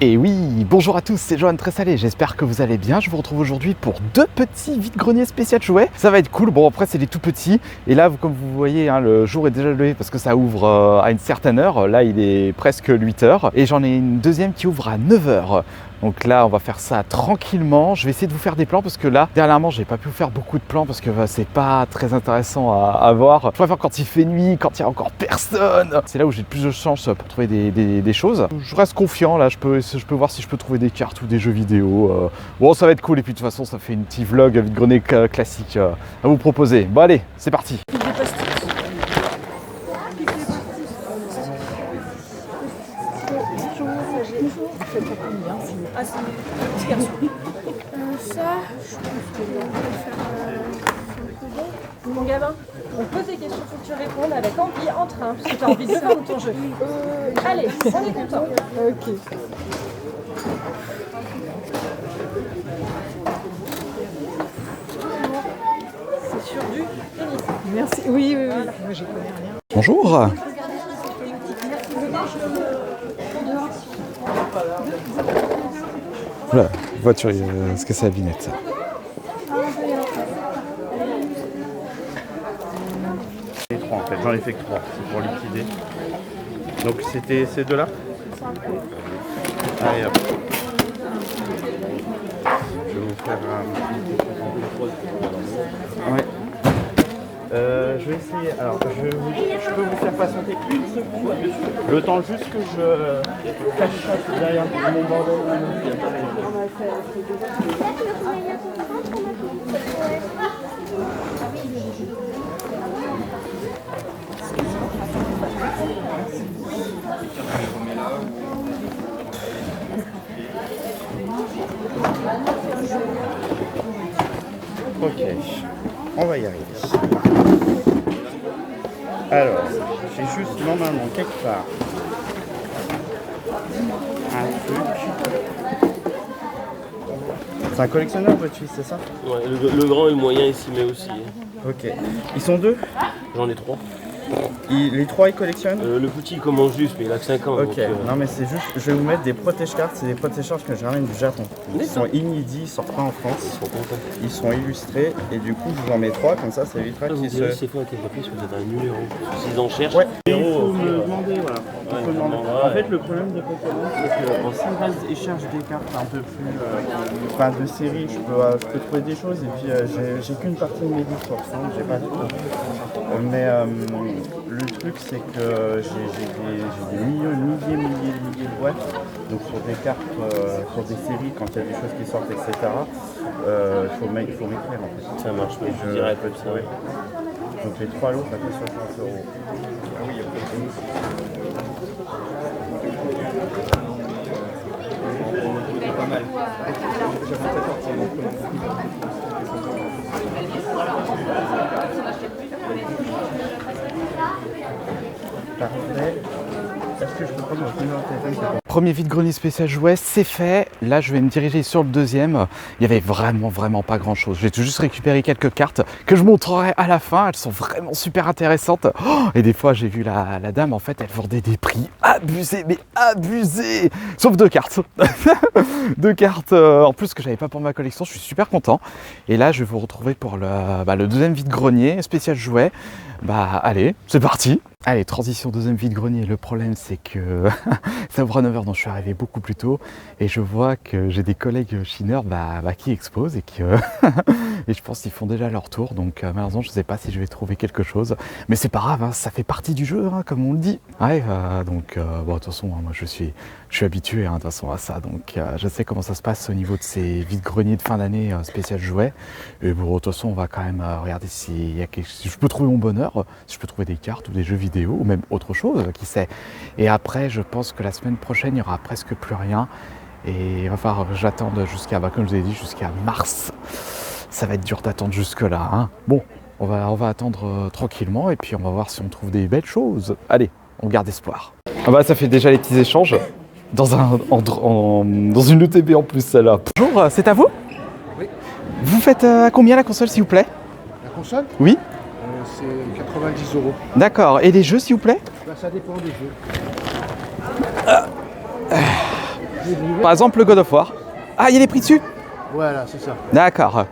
Et oui, bonjour à tous, c'est Johan Tressalé, j'espère que vous allez bien. Je vous retrouve aujourd'hui pour deux petits vide-greniers spécial jouets. Ça va être cool, bon après c'est des tout petits. Et là, comme vous voyez, hein, le jour est déjà levé parce que ça ouvre à une certaine heure. Là, il est presque 8 heures. Et j'en ai une deuxième qui ouvre à 9 heures. Donc là, on va faire ça tranquillement. Je vais essayer de vous faire des plans parce que là, dernièrement, j'ai pas pu vous faire beaucoup de plans parce que c'est pas très intéressant à voir. Je préfère quand il fait nuit, quand il y a encore personne. C'est là où j'ai le plus de chance pour trouver des choses. Je reste confiant, là, je peux voir si je peux trouver des cartes ou des jeux vidéo. Bon, ça va être cool et puis de toute façon, ça fait une petite vlog vide-grenier classique à vous proposer. Bon, allez, c'est parti. Ah, c'est un petit garçon. Ça, je pense que on peut faire Mon gamin, on pose des questions, faut que tu répondes avec envie, en train, parce que tu as envie de vendre ton jeu. Allez, on est content. Ok. C'est sur du tennis. Merci. Oui. Moi, j'y connais rien. Bonjour. Oula, voiture, est-ce que c'est la vignette? Les trois en fait, j'en ai fait que trois, c'est pour liquider. Donc c'était ces deux-là. Allez hop. Je vais vous faire un... Ouais. Je vais essayer, alors je peux vous faire patienter une seconde. Le temps juste que je cache ça derrière mon bordel. Ok, on va y arriver. Alors, j'ai juste normalement quelque part un truc. C'est un collectionneur votre fils, c'est ça? Ouais, le grand et le moyen il s'y met aussi. Ok. Ils sont deux? J'en ai trois. Les trois ils collectionnent? Le petit il commence juste mais il a que 5 ans. Ok, Donc, non mais c'est juste, je vais vous mettre des protège-cartes, c'est des protège-cartes que je ramène du Japon. Ils sont inédits, ils sortent pas en France, ils sont illustrés et du coup je vous en mets trois, comme ça évitera qu'ils se... C'est quoi quelle reprise vous êtes un numéro? S'ils en cherchent. Ouais, il faut me demander, voilà. Il faut demander. En fait le problème de Pokémon c'est que bon, s'ils cherchent des cartes un peu plus de série, je peux trouver des choses et puis j'ai qu'une partie de mes livres sur 5, j'ai pas tout. Mais le truc c'est que j'ai des milliers de boîtes, donc sur des cartes, sur des séries, quand il y a des choses qui sortent, etc. Il faut m'écrire en fait. Ça marche, mais je dirais peux trouver. Donc les 3 lots, ça fait 60 €. Ah oui, pas mal. Parfait. Est-ce que je peux prendre mon numéro de téléphone? Premier vide-grenier spécial jouet, c'est fait. Là, je vais me diriger sur le deuxième. Il y avait vraiment pas grand-chose. J'ai juste récupéré quelques cartes que je montrerai à la fin. Elles sont vraiment super intéressantes. Oh, et des fois, j'ai vu la dame, en fait, elle vendait des prix abusés, mais abusés. Sauf deux cartes. Deux cartes en plus que j'avais pas pour ma collection. Je suis super content. Et là, je vais vous retrouver pour le deuxième vide-grenier spécial jouet. Allez, c'est parti. Allez, transition deuxième vide-grenier. Le problème, c'est que ça ouvre à 9h, donc je suis arrivé beaucoup plus tôt. Et je vois que j'ai des collègues chineurs qui exposent et et je pense qu'ils font déjà leur tour. Donc malheureusement, je ne sais pas si je vais trouver quelque chose. Mais c'est pas grave, hein, ça fait partie du jeu, hein, comme on le dit. Ouais, de toute façon, moi je suis habitué de toute façon à ça. Donc je sais comment ça se passe au niveau de ces vide-greniers de fin d'année spécial jouets. Et bon, de toute façon, on va quand même regarder si je peux trouver mon bonheur, si je peux trouver des cartes ou des jeux vidéo ou même autre chose, qui sait. Et après, je pense que la semaine prochaine, il n'y aura presque plus rien. Et il va falloir que j'attende jusqu'à, comme je vous ai dit, jusqu'à mars. Ça va être dur d'attendre jusque-là, hein. Bon, on va attendre tranquillement et puis on va voir si on trouve des belles choses. Allez, on garde espoir. Ça fait déjà les petits échanges. Dans une ETB en plus, celle-là. Bonjour, c'est à vous? Oui. Vous faites à combien la console, s'il vous plaît? La console? Oui. C'est 90 €. D'accord. Et les jeux, s'il vous plaît? Ça dépend des jeux. Par exemple, le God of War. Ah, il y a les prix dessus? Voilà, c'est ça. D'accord.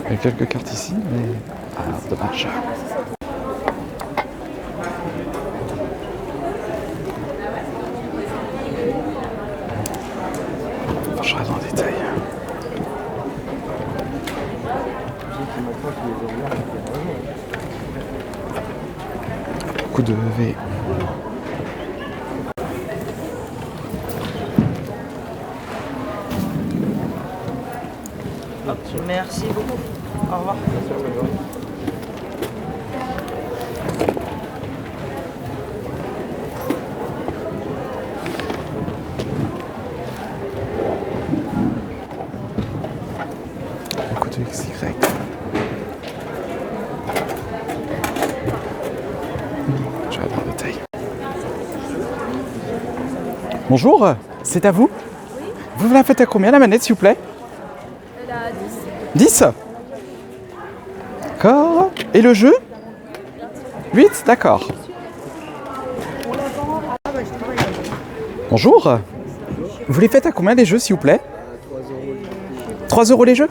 Il y a quelques cartes ici, mais... Ah, dommage. Je regarde dans le détail. Beaucoup de V. Merci beaucoup. Au revoir. Beaucoup de XY. Je regarde dans le détail. Bonjour, c'est à vous? Oui. Vous la faites à combien la manette, s'il vous plaît? Elle a 10. 10? D'accord. Et le jeu? 8, d'accord. Bonjour. Vous les faites à combien les jeux, s'il vous plaît? 3 € les jeux?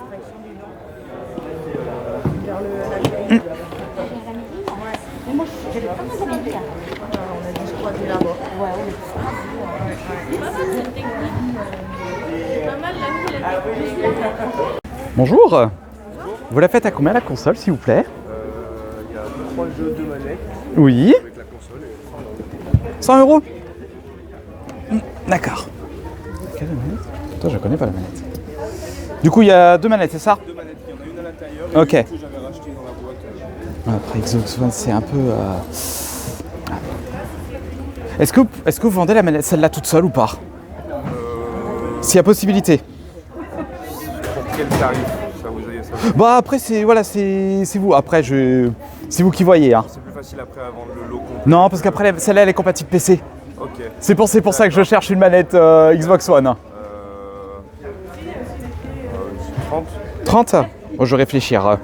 Bonjour. Vous la faites à combien la console, s'il vous plaît? Il y a 3 jeux de manette Oui. avec la console et 100 €. D'accord. Quelle manette? Toi, je connais pas la manette. Du coup, il y a 2 manettes, c'est ça? 2 manettes. Il y en a une à l'intérieur Ok. et une que j'avais racheté dans la boîte. Après, Xbox One, c'est un peu... Est-ce que vous vendez la manette, celle-là toute seule ou pas? S'il y a possibilité. Pour quel tarif ça vous ça Bah après, c'est voilà, c'est vous. Après, c'est vous qui voyez. Hein. C'est plus facile après à vendre le lot complet. Non, parce qu'après, celle-là, elle est compatible PC. Ok. C'est pour ça que je cherche une manette Xbox One. 30. 30? Oh, je vais réfléchir.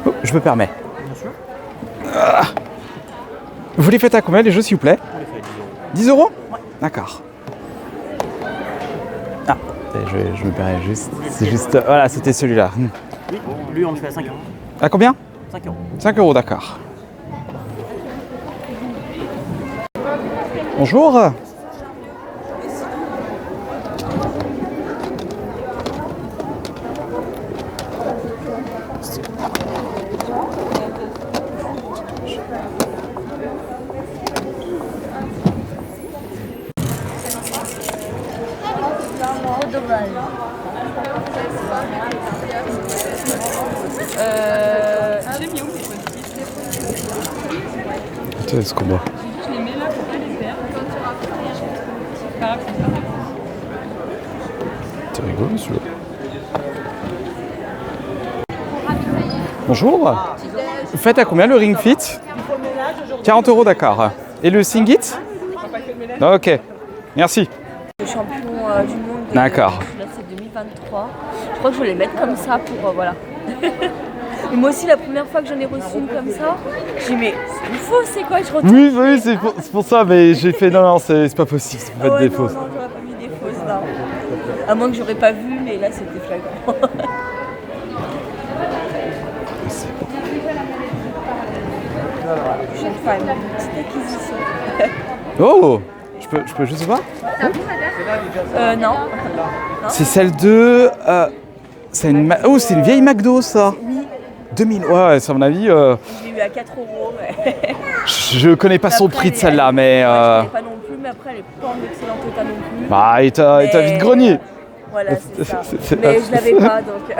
Oh, je me permets. Bien sûr. Vous les faites à combien les jeux, s'il vous plaît? On les fait à 10 €? Ouais. D'accord. Ah, je me permets juste. C'est juste. Voilà, c'était celui-là. Oui, lui on le fait à 5 €. À combien? 5 €. 5 €, d'accord. Bonjour. J'ai mis où les C'est ce combat. Je les mets là pour pas les perdre. Pas grave. C'est rigolo celui-là. Bonjour. Vous faites à combien le Ring Fit? 40 €, d'accord. Et le Singit? Ok. Merci. Le champion du monde. D'accord. Là, c'est 2023. Je crois que je vais les mettre comme ça pour voilà. Et moi aussi, la première fois que j'en ai reçu une comme ça, j'ai dit mais c'est une fausse, c'est quoi? Je retourne. Oui, c'est pour ça, mais j'ai fait non, c'est pas possible, c'est pas Ouais, des non, fausses. non, j'aurais pas mis des fausses là. À moins que j'aurais pas vu, mais là c'était flagrant. Prochaine fois, une petite acquisition. Oh, je peux juste voir? Non. C'est celle de. C'est une vieille McDo ça. Oui. 2000. Ouais, c'est à mon avis. J'ai eu à 4 €. Mais... Je connais pas son prix de celle-là, mais. Je connais pas non plus, mais après elle est pas en excellent état non plus. Bah, et t'as vite grenier. Voilà, c'est ça. Mais je l'avais pas donc.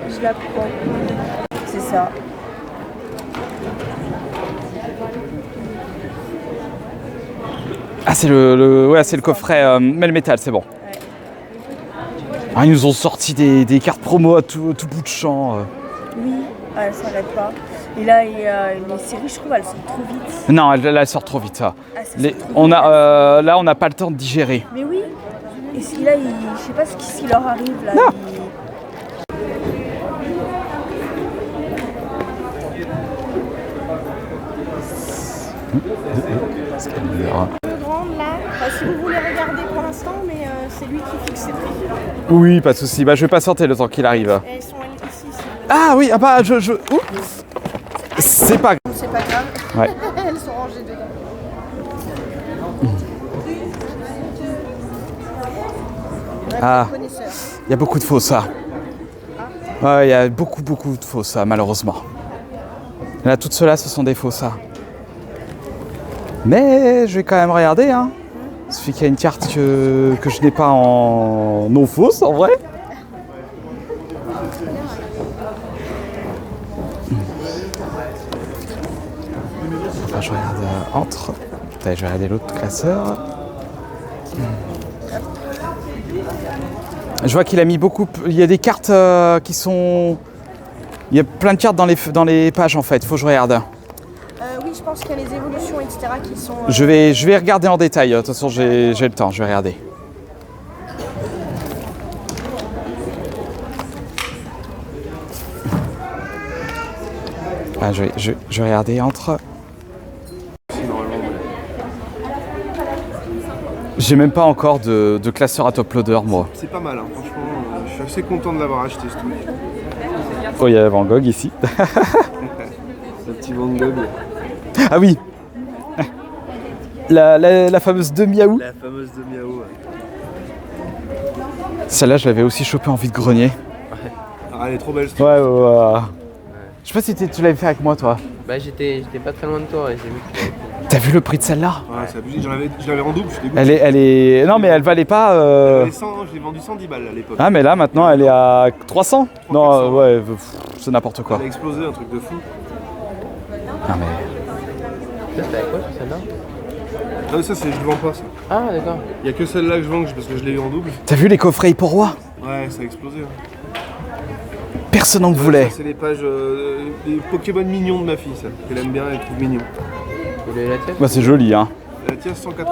Je la prends. C'est ça. Ah, c'est c'est le coffret Melmetal, c'est bon. Ouais. Ah, ils nous ont sorti des cartes promo à tout bout de champ. Oui, elle s'arrête pas. Et là, les séries, je trouve, elles sont trop vite. Non, elle sort trop vite, ça. Ah, ça sort trop vite. Là, on n'a pas le temps de digérer. Mais oui. Et si là, je sais pas ce qui leur arrive là. Non. Grande là, si vous voulez regarder pour l'instant, mais c'est lui qui fixe ses prix. Oui, pas de souci. Bah, je vais patienter le temps qu'il arrive. Et elles sont ici. Ah oui, ah bah, ouh. C'est pas grave. C'est pas grave. Ouais. Elles sont rangées dedans. Ah, Connaisseur. il y a beaucoup de faux ça. Ouais, il y a beaucoup de faux ça, malheureusement. Là, toutes ceux-là, ce sont des faux ça. Mais je vais quand même regarder, hein. Il suffit qu'il y a une carte que je n'ai pas en non fausse, en vrai. Ah, je regarde entre. Attends, je vais regarder l'autre classeur. Je vois qu'il a mis beaucoup. Il y a des cartes qui sont. Il y a plein de cartes dans les pages en fait. Faut que je regarde. Oui, je pense qu'il y a les évolutions, etc. qui sont. Je vais regarder en détail. De toute façon, j'ai le temps. Je vais regarder. Ah, je vais regarder entre. J'ai même pas encore de classeur à top loader, moi. C'est pas mal, hein. Franchement, je suis assez content de l'avoir acheté ce truc. Oh, il y a Van Gogh ici. Le petit Van Gogh. Ah oui. La fameuse de Miaou. La fameuse de Miaou. Ouais. Celle-là, je l'avais aussi chopée en vide-grenier. Ah, elle est trop belle. Cette Ouais. Je sais pas si tu l'avais fait avec moi, toi. Bah j'étais pas très loin de toi et j'ai vu que tu l'avais fait. T'as vu le prix de celle-là? Ouais, c'est abusé. Je l'avais en double, je suis dégoûté. Elle est... Non, mais elle valait pas... Elle valait 100, je l'ai vendu 110 balles à l'époque. Ah, mais là, maintenant, elle est à 300. Non, 400. ouais, c'est n'importe quoi. Elle a explosé, un truc de fou. Ah, mais... Ça c'était avec quoi sur celle-là? Ah, ça, je le vends pas, ça. Ah d'accord. Il y a que celle-là que je vends parce que je l'ai eu en double. T'as vu les coffrets Hyporoi? Ouais, ça a explosé. Hein. Personne n'en voulait. Ça, c'est les pages des Pokémon mignons de ma fille, ça. Elle aime bien, elle trouve mignon. Et la tienne? Bah, c'est joli, hein. La tienne 180.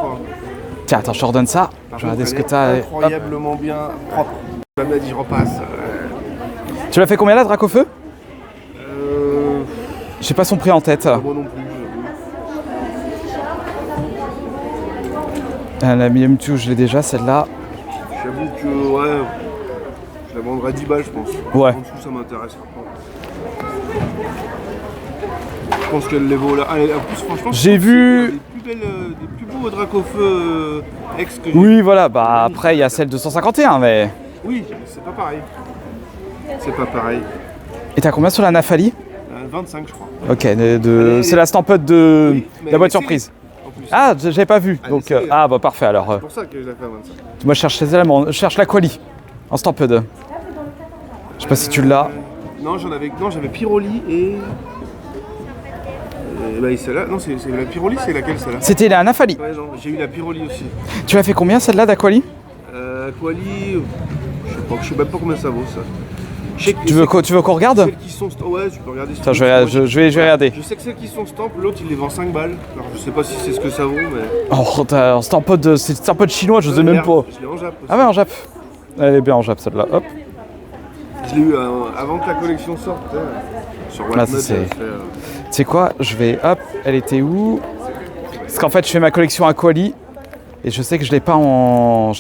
Tiens, attends, je te redonne ça. Par Je vais regarder contre, ce que elle t'as. est incroyablement bien propre. Elle m'a dit, je repasse. Tu l'as fait combien là, Dracofeu? J'ai pas son prix en tête. Moi non plus. La Mewtwo, je l'ai déjà, celle-là. J'avoue que, ouais, je la vendrai 10 balles, je pense. Ouais. En dessous, ça m'intéresse. Je pense qu'elle les vaut là. Ah, en plus, franchement, J'ai vu... des plus beaux Dracofeu ex que j'ai. Oui, voilà. Bah, après, il y a celle de 151, mais... Oui, c'est pas pareil. C'est pas pareil. Et t'as combien sur la Nafali? 25, je crois. Ok, c'est la stampette de Oui, mais la boîte elle est surprise. En plus. Ah, j'avais pas vu. Elle Donc, est serrée. ah, bah parfait alors. C'est pour ça que je l'ai fait à 25. Moi, je cherche celle-là, mais je cherche la Quali. En stampede. Je sais pas si tu l'as. Non, j'avais Pyroli et bah, celle-là. Non, c'est la Pyroli, c'est laquelle celle-là? C'était la Nafali. Ouais, non, j'ai eu la Pyroli aussi. Tu l'as fait combien celle-là d'Aquali? Quali, je sais même pas combien ça vaut ça. Je sais que Tu veux qu'on regarde? Celles qui sont ouais, tu peux regarder. Si Attends, tu veux. je vais regarder. Je sais que celles qui sont stamp, l'autre il les vend 5 balles. Alors je sais pas si c'est ce que ça vaut, mais. Oh, en stampede, c'est stampede chinois, je sais même pas. Je l'ai en Jap aussi. Ah ouais, en Jap. Elle est bien en Jap celle-là. Hop. Je l'ai eu avant que la collection sorte. Sur Là, Whatnot, c'est- elle fait, Tu sais quoi? Je vais. Hop, elle était où? Parce qu'en fait, je fais ma collection Aquali. Et je sais que je l'ai pas en.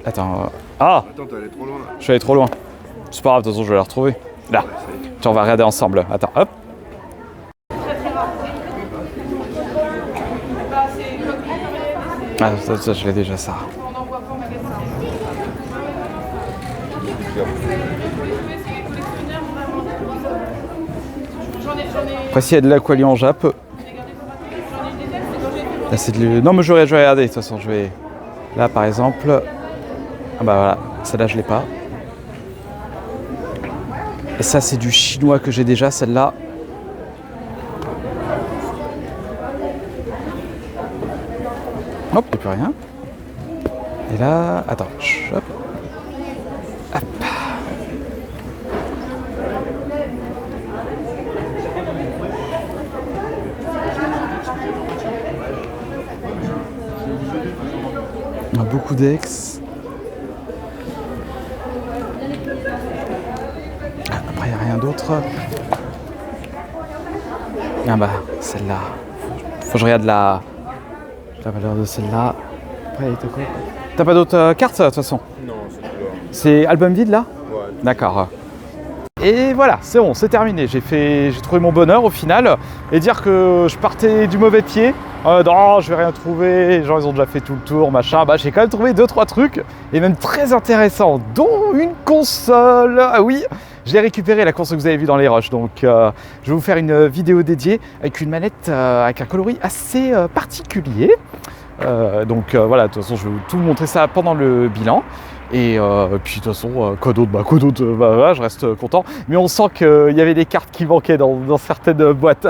Attends. Ah! Attends, t'es allé trop loin là. Je suis allé trop loin. C'est pas grave, de toute façon, je vais la retrouver. Là. Tiens, on va regarder ensemble. Attends, hop. Ah, ça, je l'ai déjà, ça. Après, s'il y a de l'aquali en Jap. Là, c'est de... Non, mais je vais regarder. De toute façon, je vais. Là, par exemple. Ah, bah voilà. Celle-là, je l'ai pas. Et ça, c'est du chinois que j'ai déjà, celle-là. Hop, il n'y a plus rien. Et là, attends, hop. beaucoup d'ex. Après, il n'y a rien d'autre. Ah bah, celle-là. Faut que je regarde la valeur de celle-là. Après, t'as quoi? T'as pas d'autres cartes, de toute façon? Non, c'est tout là. C'est album vide, là? Ouais. D'accord. Et voilà, c'est bon, c'est terminé. J'ai trouvé mon bonheur au final. Et dire que je partais du mauvais pied. Non, je vais rien trouver. Les gens, ils ont déjà fait tout le tour, machin. Bah, j'ai quand même trouvé 2-3 trucs. Et même très intéressants. Dont une console. Ah oui, je l'ai récupérée, la console que vous avez vue dans les rushs. Donc, je vais vous faire une vidéo dédiée avec une manette avec un coloris assez particulier. Donc voilà, de toute façon, je vais vous tout montrer ça pendant le bilan. Et puis de toute façon, quoi d'autre, je reste content. Mais on sent qu'il y avait des cartes qui manquaient dans certaines boîtes.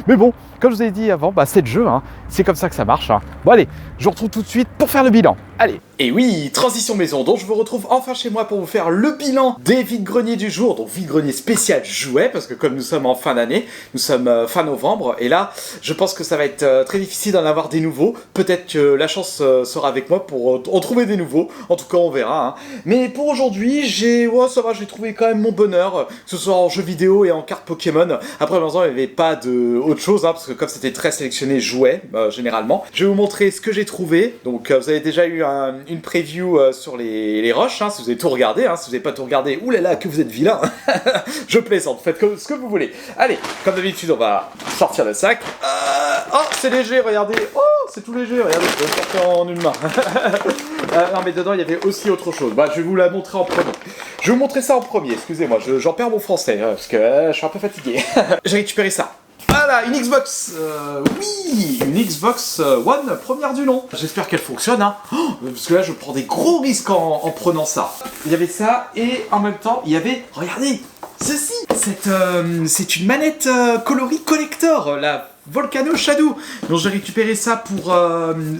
Mais bon, comme je vous ai dit avant, c'est le jeu, hein. C'est comme ça que ça marche. Hein. Bon allez, je vous retrouve tout de suite pour faire le bilan. Allez. Et oui, transition maison, donc je vous retrouve enfin chez moi pour vous faire le bilan des vide-greniers du jour. Donc vide-grenier spécial jouet, parce que comme nous sommes en fin d'année, nous sommes fin novembre, et là, je pense que ça va être très difficile d'en avoir des nouveaux. Peut-être que la chance sera avec moi pour en trouver des nouveaux. En tout cas, on verra. Hein. Mais pour aujourd'hui, j'ai trouvé quand même mon bonheur, que ce soit en jeu vidéo et en cartes Pokémon. Après, malheureusement, il n'y avait pas autre chose, hein, parce que comme c'était très sélectionné jouet, généralement. Je vais vous montrer ce que j'ai trouvé. Donc, vous avez déjà eu une preview sur les rushs, hein, si vous avez tout regardé. Hein, si vous n'avez pas tout regardé, oulala, que vous êtes vilain. Je plaisante, faites ce que vous voulez. Allez, comme d'habitude, on va sortir le sac. Oh, c'est léger, regardez. Oh, c'est tout léger, regardez, je vais le sortir en une main. Non, mais dedans, il y avait aussi autre chose. Bah, je vais vous la montrer en premier. Je vais vous montrer ça en premier, excusez-moi, j'en perds mon français, parce que je suis un peu fatigué. J'ai récupéré ça. Voilà, une Xbox, oui, une Xbox One, première du nom. J'espère qu'elle fonctionne, hein. Oh, parce que là, je prends des gros risques en prenant ça. Il y avait ça, et en même temps, il y avait, regardez, ceci. C'est une manette coloris collector, la Volcano Shadow. Donc j'ai récupéré ça pour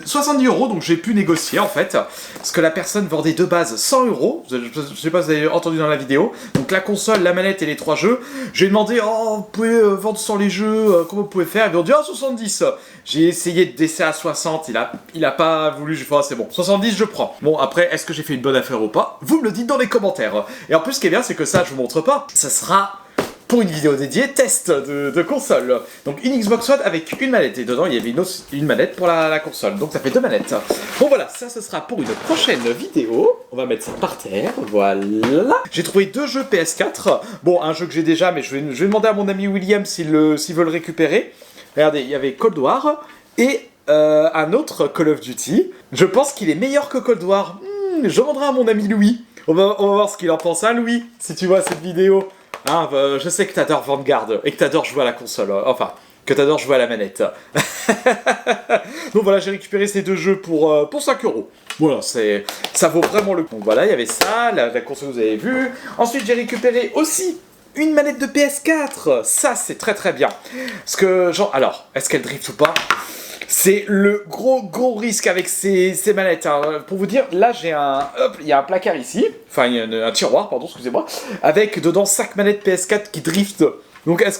70 €, donc j'ai pu négocier en fait. Parce que la personne vendait de base 100 €. Je sais pas si vous avez entendu dans la vidéo. Donc la console, la manette et les 3 jeux. J'ai demandé, oh, vous pouvez vendre sans les jeux, comment vous pouvez faire? Ils m'ont dit, 70. J'ai essayé de desser à 60, il a pas voulu, j'ai fait, c'est bon, 70 je prends. Bon, après, est-ce que j'ai fait une bonne affaire ou pas? Vous me le dites dans les commentaires. Et en plus, ce qui est bien, c'est que ça, je vous montre pas. Ça sera pour une vidéo dédiée test de console. Donc une Xbox One avec une manette, et dedans il y avait une manette pour la console, donc ça fait 2 manettes. Bon voilà, ça ce sera pour une prochaine vidéo. On va mettre ça par terre, voilà. J'ai trouvé 2 jeux PS4, bon un jeu que j'ai déjà, mais je vais demander à mon ami William s'il veut le récupérer. Regardez, il y avait Cold War et un autre Call of Duty. Je pense qu'il est meilleur que Cold War. Je demanderai à mon ami Louis, on va voir ce qu'il en pense, hein Louis, si tu vois cette vidéo. Ah, je sais que t'adores Vanguard et que t'adores jouer à la console, enfin, que t'adores jouer à la manette. Donc voilà, j'ai récupéré ces 2 jeux pour 5 €. Voilà, ça vaut vraiment le coup. Donc voilà, il y avait ça, la console que vous avez vue. Ensuite, j'ai récupéré aussi une manette de PS4. Ça, c'est très très bien. Parce que, genre, alors, est-ce qu'elle drift ou pas ? C'est le gros risque avec ces manettes. Hein. Pour vous dire, là il y a un placard ici, enfin un tiroir, pardon, excusez-moi, avec dedans 5 manettes PS4 qui driftent. Donc est-ce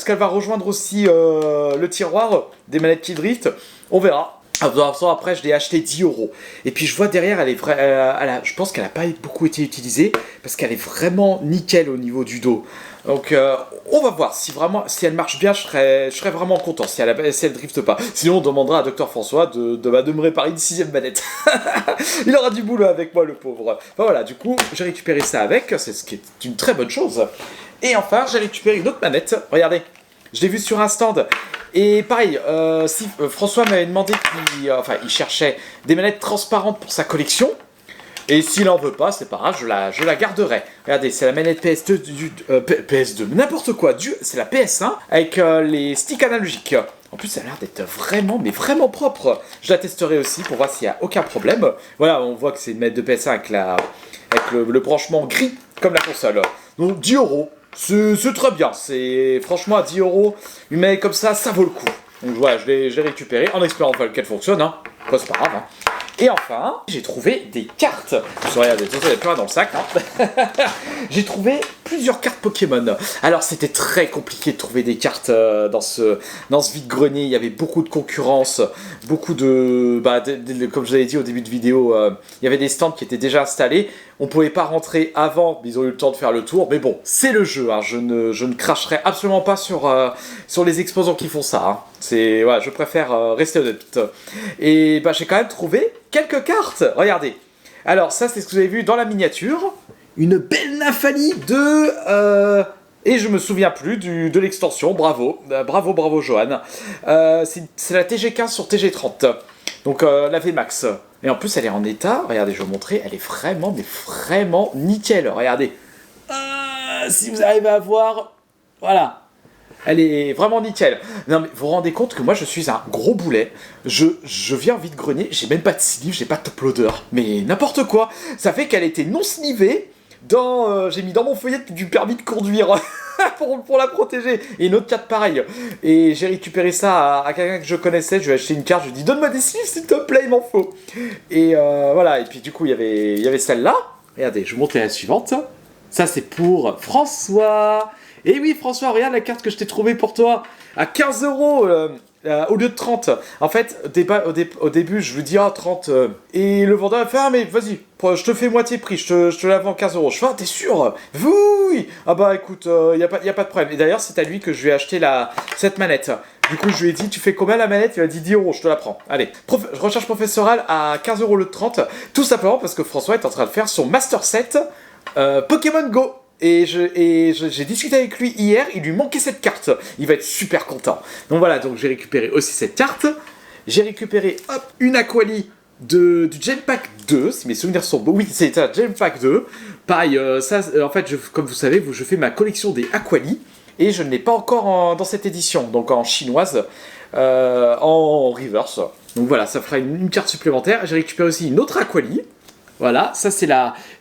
qu'elle va rejoindre aussi le tiroir des manettes qui driftent? On verra. Après, je l'ai acheté 10 €. Et puis je vois derrière, je pense qu'elle n'a pas beaucoup été utilisée parce qu'elle est vraiment nickel au niveau du dos. Donc on va voir si elle marche bien, je serais vraiment content si elle drifte pas. Sinon on demandera à Dr François de me réparer une 6e manette. Il aura du boulot avec moi, le pauvre. Enfin voilà, du coup j'ai récupéré ça avec, c'est ce qui est une très bonne chose. Et enfin j'ai récupéré une autre manette, regardez. Je l'ai vu sur un stand. Et pareil, François m'avait demandé il cherchait des manettes transparentes pour sa collection. Et s'il en veut pas, c'est pas grave, je la garderai. Regardez, c'est la manette PS2 PS2, n'importe quoi, c'est la PS1 avec les sticks analogiques. En plus, ça a l'air d'être vraiment, mais vraiment propre. Je la testerai aussi pour voir s'il n'y a aucun problème. Voilà, on voit que c'est une manette de PS1 avec le branchement gris, comme la console. Donc 10 €. C'est très bien, franchement à 10 €, une manette comme ça vaut le coup. Donc voilà, je l'ai récupéré en espérant qu'elle fonctionne, hein. Quoi, c'est pas grave, hein. Et enfin, j'ai trouvé des cartes. Regardez, il n'y a plus rien dans le sac. Hein. J'ai trouvé plusieurs cartes Pokémon. Alors, c'était très compliqué de trouver des cartes dans ce vide-grenier. Il y avait beaucoup de concurrence, beaucoup de... comme je vous avais dit au début de vidéo, il y avait des stands qui étaient déjà installés. On ne pouvait pas rentrer avant, mais ils ont eu le temps de faire le tour. Mais bon, c'est le jeu. Hein. Je ne cracherai absolument pas sur les exposants qui font ça. Hein. Voilà, je préfère rester honnête. Et j'ai quand même trouvé quelques cartes. Regardez. Alors, ça, c'est ce que vous avez vu dans la miniature. Une belle Nymphanie et je me souviens plus de l'extension. Bravo. Bravo, Johan. C'est la TG15 sur TG30. Donc, la VMAX. Et en plus, elle est en état. Regardez, je vais vous montrer. Elle est vraiment, mais vraiment nickel. Regardez. Si vous arrivez à voir... Voilà. Elle est vraiment nickel. Non mais vous vous rendez compte que moi je suis un gros boulet. Je viens en vide-grenier, j'ai même pas de sleeve, j'ai pas de top loader. Mais n'importe quoi. Ça fait qu'elle était non slivée j'ai mis dans mon feuillet du permis de conduire pour la protéger. Et une autre carte pareille. Et j'ai récupéré ça à quelqu'un que je connaissais. Je lui ai acheté une carte, je lui ai dit donne-moi des sleeves s'il te plaît, il m'en faut. Et voilà. Et puis du coup il y avait celle-là. Regardez, je vous montre la suivante. Ça c'est pour François. Et oui, François, regarde la carte que je t'ai trouvée pour toi, à 15 € au lieu de 30. En fait, au début, je lui dis, 30. Et le vendeur a fait, mais vas-y, je te fais moitié prix, je te la vends 15 €. Je fais, t'es sûr? Oui. Ah bah écoute, y a pas de problème. Et d'ailleurs, c'est à lui que je lui ai acheté cette manette. Du coup, je lui ai dit, tu fais combien la manette? Il m'a dit 10 €, je te la prends. Allez, recherche professorale à 15 € au lieu de 30. Tout simplement parce que François est en train de faire son Master Set Pokémon Go. Et j'ai discuté avec lui hier, il lui manquait cette carte. Il va être super content. Donc voilà, donc j'ai récupéré aussi cette carte. J'ai récupéré, une Aquali du Gem Pack 2, si mes souvenirs sont bons. Oui, c'est un Gem Pack 2. Pareil, en fait, comme vous savez, je fais ma collection des Aquali. Et je ne l'ai pas encore dans cette édition, donc en chinoise, en reverse. Donc voilà, ça fera une carte supplémentaire. J'ai récupéré aussi une autre Aquali. Voilà, ça c'est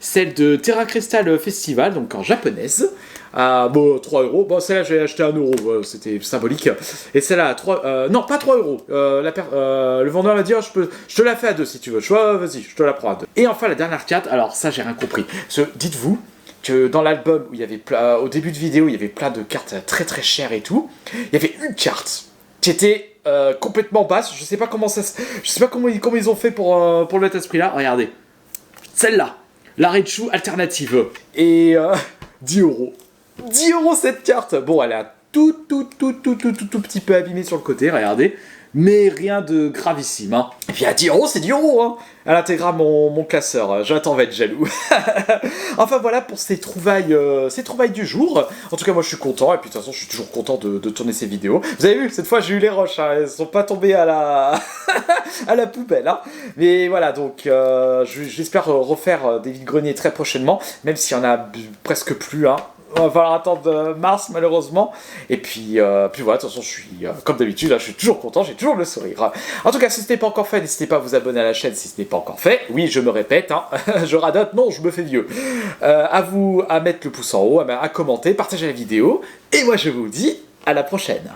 celle de Terra Crystal Festival, donc en japonaise. 3 €. Bon, celle-là, j'ai acheté 1 €, c'était symbolique. Et celle-là, non, pas 3 €. Le vendeur m'a dit, je te la fais à 2 si tu veux. Vas-y, je te la prends à 2. Et enfin, la dernière carte, alors ça, j'ai rien compris. Dites-vous que dans l'album, où il y avait au début de vidéo, il y avait plein de cartes très très chères et tout, il y avait une carte qui était complètement basse. Je sais pas comment ils ont fait pour le mettre à ce prix-là. Regardez. Celle-là, la Raichu alternative. Et 10 €. 10 € cette carte. Bon, elle est un tout petit peu abîmée sur le côté, regardez. Mais rien de gravissime. Hein. Et puis à 10 €, c'est 10 €. Hein. Elle intégrera mon classeur. J'attends, va être jaloux. Enfin voilà pour ces trouvailles du jour. En tout cas, moi je suis content. Et puis de toute façon, je suis toujours content de tourner ces vidéos. Vous avez vu, cette fois j'ai eu les roches. Hein. Elles sont pas tombées à la poubelle. Hein. Mais voilà, donc j'espère refaire des vide-greniers très prochainement. Même s'il y en a presque plus. Hein. On va falloir attendre mars malheureusement. Et puis voilà, de toute façon je suis comme d'habitude, là, je suis toujours content, j'ai toujours le sourire. En tout cas, si ce n'est pas encore fait, n'hésitez pas à vous abonner à la chaîne si ce n'est pas encore fait. Oui, je me répète, hein, je radote, non, je me fais vieux. À mettre le pouce en haut, à commenter, partager la vidéo. Et moi je vous dis à la prochaine.